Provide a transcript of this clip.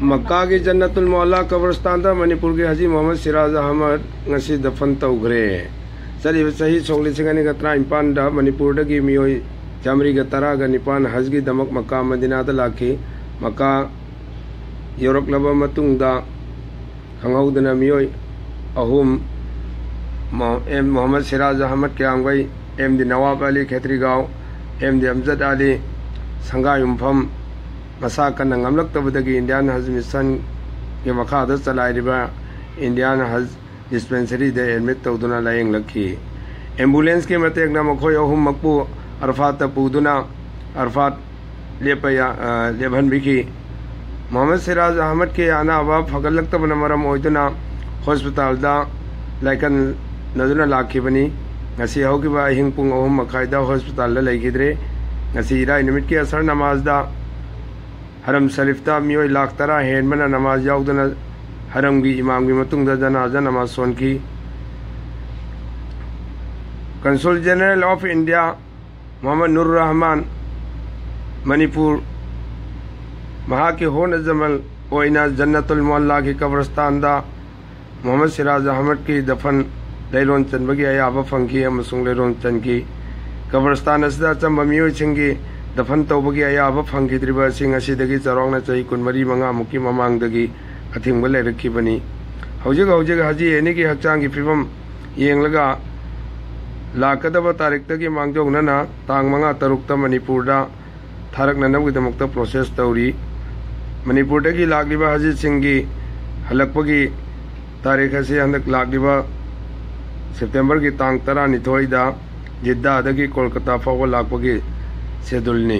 मक्का की जन्नतुल मौला कब्रिस्तान मणिपुर के हाजी मोहम्मद सिराज अहमद ngasi दफन तौग्रे चलिब सही 1934 मणिपुर की मियोई चामरी का 19 हज की दमक मक्का मदीना लाखी मक्का यौरक्लब मतुंगदा खंगौदना मियोई अहुम मोहम्मद सिराज अहमद क्यांगई एम डी नवाब अली खेतरी गाँव एम डी अमजद अली संगा युमफम मसा कन नमलक्तबदगी इंडियन हज मिशन के मखाद चलाइरिबा इंडियन हज डिस्पेंसरी दे एडमिट तौदुना लायंग लखी एम्बुलेंस के मतेगना मखोय अहुम मकपू अरफात पुदुना अरफात लेभन बिखी मोहम्मद सिराज अहमद के अनाबा फगलक्तबना मरम ओइदुना हॉस्पिटल दा lichen नदुना लाखिबनी ngasi haukiba ahing pung ahum makaida hospital la laigidre ngasi ira निमित के असर नमाज दा हरम शरीफ ता मियोई लाख तरा हेन मना नमाज याउदना हरम की इमाम की मतुंग दा जनाजा नमाज सोन की कंसुल जनरल ऑफ इंडिया मोहम्मद नूर रहमान मणिपुर महा के होन जमल ओइना जन्नतुल मौला की कब्रिस्तान दा मोहम्मद सिराज अहमद की दफन लैलोन चनबगी अयाबा फंगी अमसुंग लैलोन चन की कब्रिस्तान असदा चंबा मियोई सिंगी दफन तौबगी अयाबा फंगिद्रिबा सिंग असिदगी चरौना चही 24 मुकी ममांगदगी अथिंग लेरखिबनी हौजिग हौजिग हाजी एनी की हक्चांग की फिबम येंगलगा लाकदबा तारीखतगी मांगजौनना तांग 5-3 मणिपुरदा थारकननबगिदमक्ता प्रोसेस तौरी मणिपुरदगी लागिबा हाजी सिंगी हलकपगी तारीख असे हंदक लागिबा सितंबर की तांग 12 जिद्दा कोलकाता फाव लापगी शेड्यूल ने।